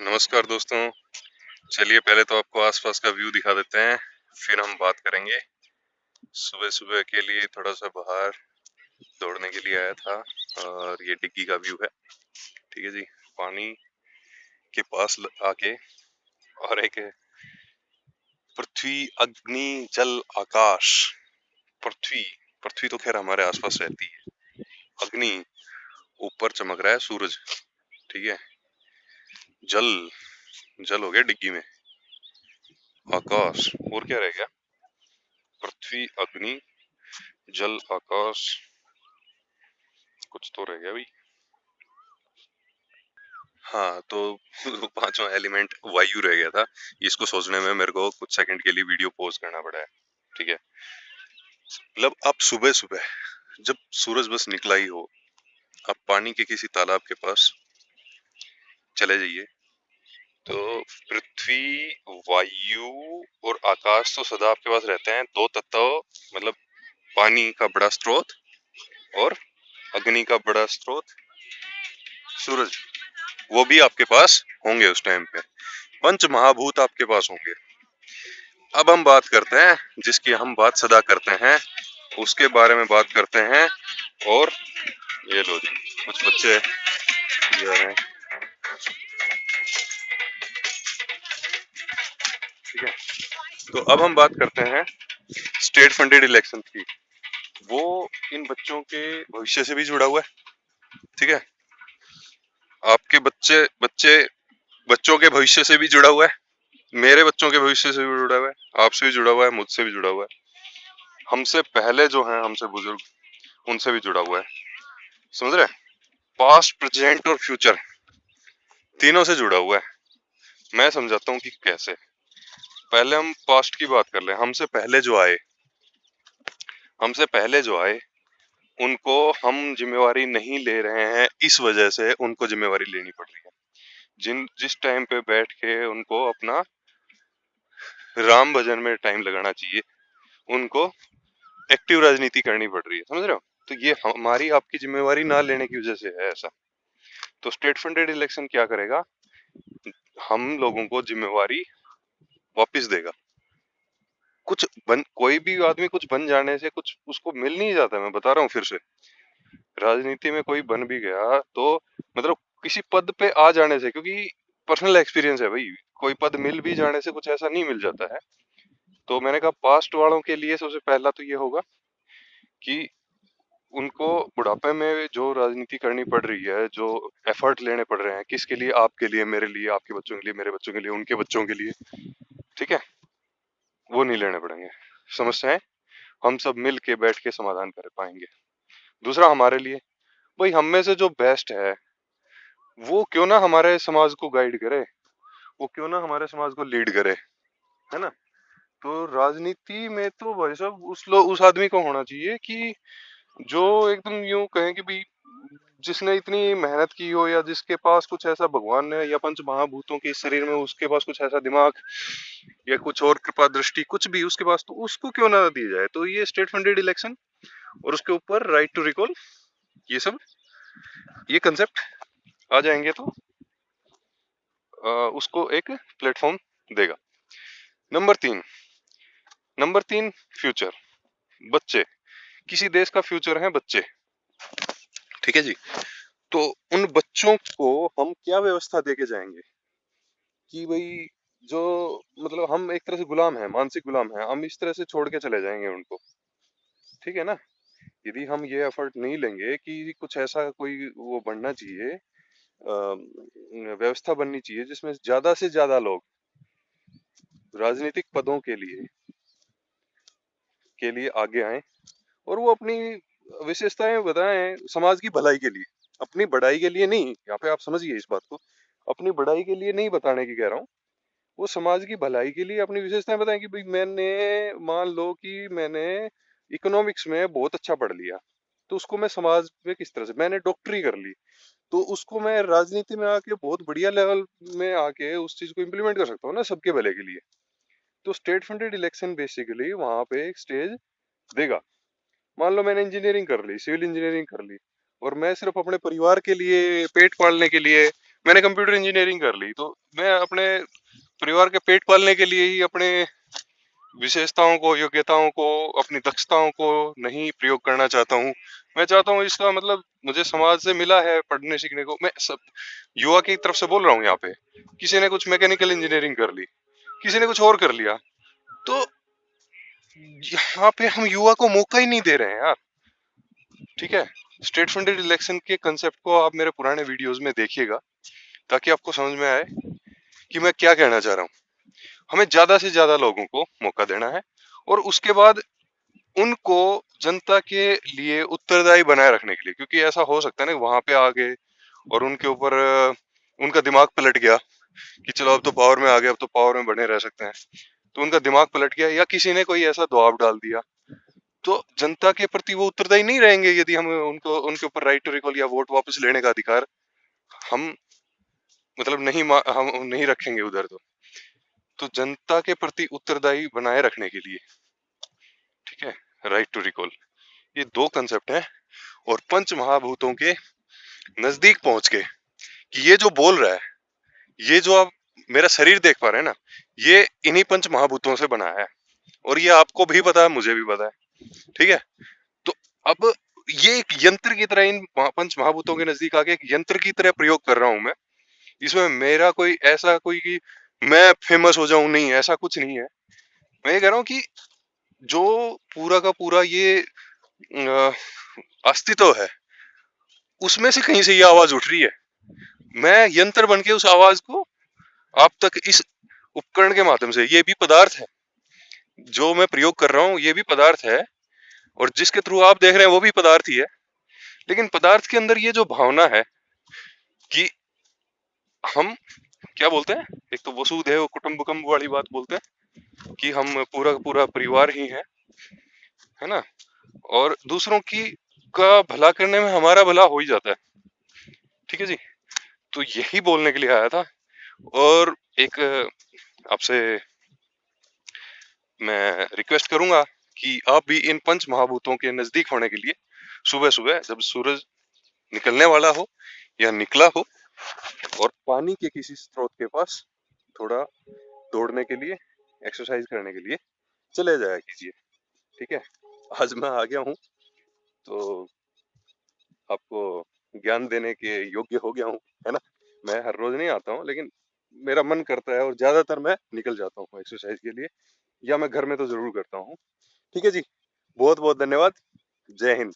नमस्कार दोस्तों। चलिए पहले तो आपको आसपास का व्यू दिखा देते हैं, फिर हम बात करेंगे। सुबह सुबह के लिए थोड़ा सा बाहर दौड़ने के लिए आया था और ये डिग्गी का व्यू है। ठीक है जी। पानी के पास आके और एक है पृथ्वी, अग्नि, जल, आकाश। पृथ्वी पृथ्वी तो खैर हमारे आसपास रहती है। अग्नि, ऊपर चमक रहा है सूरज। ठीक है। जल, जल हो गया डिग्गी में। आकाश, और क्या रह गया? पृथ्वी, अग्नि, जल, आकाश, कुछ तो रह गया भाई। हाँ तो पांचवा एलिमेंट वायु रह गया था। इसको सोचने में मेरे को कुछ सेकंड के लिए वीडियो पॉज करना पड़ा है। ठीक है। मतलब आप सुबह सुबह जब सूरज बस निकला ही हो, आप पानी के किसी तालाब के पास चले जाइए, तो पृथ्वी, वायु और आकाश तो सदा आपके पास रहते हैं। दो तत्व, मतलब पानी का बड़ा स्रोत और अग्नि का बड़ा स्रोत सूरज, वो भी आपके पास होंगे उस टाइम पे। पंच महाभूत आपके पास होंगे। अब हम बात करते हैं जिसकी हम बात सदा करते हैं, उसके बारे में बात करते हैं। और ये लो जी, कुछ बच्चे जा रहे हैं। ठीक है। तो अब हम बात करते हैं स्टेट फंडेड इलेक्शन की। वो इन बच्चों के भविष्य से भी जुड़ा हुआ है। ठीक है। आपके बच्चे बच्चे बच्चों के भविष्य से भी जुड़ा हुआ है, मेरे बच्चों के भविष्य से भी जुड़ा हुआ है, आपसे भी जुड़ा हुआ है, मुझसे भी जुड़ा हुआ है, हमसे पहले जो हैं, हमसे बुजुर्ग, उनसे भी जुड़ा हुआ है। समझ रहे? पास्ट, प्रेजेंट और फ्यूचर तीनों से जुड़ा हुआ है। मैं समझाता हूँ कि कैसे। पहले हम पास्ट की बात कर लें। हमसे पहले जो आए उनको हम जिम्मेवारी नहीं ले रहे हैं, इस वजह से उनको जिम्मेवारी लेनी पड़ रही है। जिस टाइम पे बैठ के उनको अपना राम भजन में टाइम लगाना चाहिए, उनको एक्टिव राजनीति करनी पड़ रही है। समझ रहे हो? तो ये हमारी आपकी जिम्मेवारी ना लेने की वजह से है ऐसा। तो स्टेट फंडेड इलेक्शन क्या करेगा? हम लोगों को जिम्मेवारी वापस देगा। कोई भी आदमी कुछ बन जाने से कुछ उसको मिल नहीं जाता। मैं बता रहा हूँ फिर से, राजनीति में कोई बन भी गया तो मतलब किसी पद पे आ जाने से, क्योंकि पर्सनल एक्सपीरियंस है भाई, कोई पद मिल भी जाने से कुछ ऐसा नहीं मिल जाता है। तो मैंने कहा पास्ट वालों के लिए सबसे पहला तो ये होगा कि उनको बुढ़ापे में जो राजनीति करनी पड़ रही है, जो एफर्ट लेने पड़ रहे हैं, किसके लिए? आपके लिए, मेरे लिए, आपके बच्चों के लिए, मेरे बच्चों के लिए, उनके बच्चों के लिए। ठीक है। वो नहीं लेने पड़ेंगे। समस्याएं हम सब मिल के बैठ के समाधान कर पाएंगे। दूसरा, हमारे लिए भाई, हम में से जो बेस्ट है वो क्यों ना हमारे समाज को गाइड करे, वो क्यों ना हमारे समाज को लीड करे, है ना? तो राजनीति में तो भाई साहब उस आदमी को होना चाहिए कि जो एकदम यूं कहें कि भाई जिसने इतनी मेहनत की हो, या जिसके पास कुछ ऐसा भगवान ने या पंच महाभूतों के इस शरीर में उसके पास कुछ ऐसा दिमाग या कुछ और कृपा दृष्टि कुछ भी उसके पास, तो उसको क्यों ना दी जाए। तो ये स्टेट फंडेड इलेक्शन और उसके ऊपर राइट टू रिकॉल, ये सब, ये कंसेप्ट आ जाएंगे तो उसको एक प्लेटफॉर्म देगा। नंबर तीन, फ्यूचर। बच्चे, किसी देश का फ्यूचर है बच्चे। ठीक है जी। तो उन बच्चों को हम क्या व्यवस्था देके जाएंगे कि भाई, जो मतलब हम एक तरह से गुलाम हैं, मानसिक गुलाम हैं, हम इस तरह से छोड़ के चले जाएंगे उनको। ठीक है ना? यदि हम ये एफर्ट नहीं लेंगे कि कुछ ऐसा कोई वो बनना चाहिए, व्यवस्था बननी चाहिए जिसमें ज्यादा से ज्यादा लोग राजनीतिक पदों के लिए आगे आए और वो अपनी विशेषताएं बताएं समाज की भलाई के लिए, अपनी बढ़ाई के लिए नहीं। यहाँ पे आप समझिए इस बात को, अपनी बढ़ाई के लिए नहीं बताने की कह रहा हूँ, वो समाज की भलाई के लिए अपनी विशेषताएं बताएं कि भाई मैंने, मान लो कि मैंने इकोनॉमिक्स में बहुत अच्छा पढ़ लिया, तो उसको मैं समाज में किस तरह से, मैंने डॉक्टरी कर ली, तो उसको मैं राजनीति में आके बहुत बढ़िया लेवल में आके उस चीज को इम्प्लीमेंट कर सकता हूँ ना, सबके भले के लिए। तो स्टेट फंडेड इलेक्शन बेसिकली वहां पे एक स्टेज देगा। मान लो मैंने इंजीनियरिंग कर ली, सिविल इंजीनियरिंग कर ली, और मैं सिर्फ अपने परिवार के लिए, पेट पालने के लिए मैंने कंप्यूटर इंजीनियरिंग कर ली, तो मैं अपने परिवार के पेट पालने के लिए ही अपने विशेषताओं को, योग्यताओं को, अपनी दक्षताओं को नहीं प्रयोग करना चाहता हूँ। मैं चाहता हूँ इसका मतलब मुझे समाज से मिला है पढ़ने सीखने को। मैं सब युवा की तरफ से बोल रहा हूँ यहाँ पे। किसी ने कुछ मैकेनिकल इंजीनियरिंग कर ली, किसी ने कुछ और कर लिया, तो यहाँ पे हम युवा को मौका ही नहीं दे रहे हैं यार। ठीक है, स्टेट फंडेड इलेक्शन के कंसेप्ट को आप मेरे पुराने वीडियोस में देखिएगा, ताकि आपको समझ में आए कि मैं क्या कहना चाह रहा हूँ। हमें ज्यादा से ज्यादा लोगों को मौका देना है, और उसके बाद उनको जनता के लिए उत्तरदायी बनाए रखने के लिए, क्योंकि ऐसा हो सकता है ना वहां पे आ गए और उनके ऊपर उनका दिमाग पलट गया कि चलो अब तो पावर में आ गए, अब तो पावर में बने रह सकते हैं, तो उनका दिमाग पलट गया, या किसी ने कोई ऐसा दबाव डाल दिया, तो जनता के प्रति वो उत्तरदायी नहीं रहेंगे यदि हम उनको उनके ऊपर राइट टू रिकॉल या वोट वापस लेने का अधिकार हम मतलब हम नहीं रखेंगे उधर। तो जनता के प्रति उत्तरदायी बनाए रखने के लिए, ठीक है, राइट टू रिकॉल, ये दो कंसेप्ट है। और पंच महाभूतों के नजदीक पहुंच के कि ये जो बोल रहा है, ये जो आप मेरा शरीर देख पा रहे हैं ना, ये इन्हीं पंच महाभूतों से बना है, और ये आपको भी पता है, मुझे भी पता है। ठीक है, तो अब ये एक यंत्र की तरह इन पंच महाभूतों के नजदीक आके एक यंत्र की तरह प्रयोग कर रहा हूं मैं। इसमें मेरा कोई ऐसा कोई कि मैं फेमस हो जाऊं, नहीं, ऐसा कुछ नहीं है। मैं ये कह रहा हूँ कि जो पूरा का पूरा ये अस्तित्व है, उसमें से कहीं से ये आवाज उठ रही है। मैं यंत्र बन के उस आवाज को आप तक इस उपकरण के माध्यम से, ये भी पदार्थ है जो मैं प्रयोग कर रहा हूँ, ये भी पदार्थ है, और जिसके थ्रू आप देख रहे हैं वो भी पदार्थ ही है। लेकिन पदार्थ के अंदर ये जो भावना है कि हम क्या बोलते हैं, एक तो वसुधैव कुटुंबकम वाली बात बोलते हैं कि हम पूरा का पूरा परिवार ही है ना, और दूसरों की का भला करने में हमारा भला हो ही जाता है। ठीक है जी, तो यही बोलने के लिए आया था। और एक आपसे मैं रिक्वेस्ट करूंगा कि आप भी इन पंच महाभूतों के नजदीक होने के लिए सुबह सुबह जब सूरज निकलने वाला हो या निकला हो, और पानी के किसी स्रोत के पास थोड़ा दौड़ने के लिए, एक्सरसाइज करने के लिए चले जाया कीजिए। ठीक है, आज मैं आ गया हूँ, तो आपको ज्ञान देने के योग्य हो गया हूँ, है ना। मैं हर रोज नहीं आता हूँ, लेकिन मेरा मन करता है, और ज्यादातर मैं निकल जाता हूँ एक्सरसाइज के लिए, या मैं घर में तो जरूर करता हूँ। ठीक है जी, बहुत बहुत धन्यवाद। जय हिंद।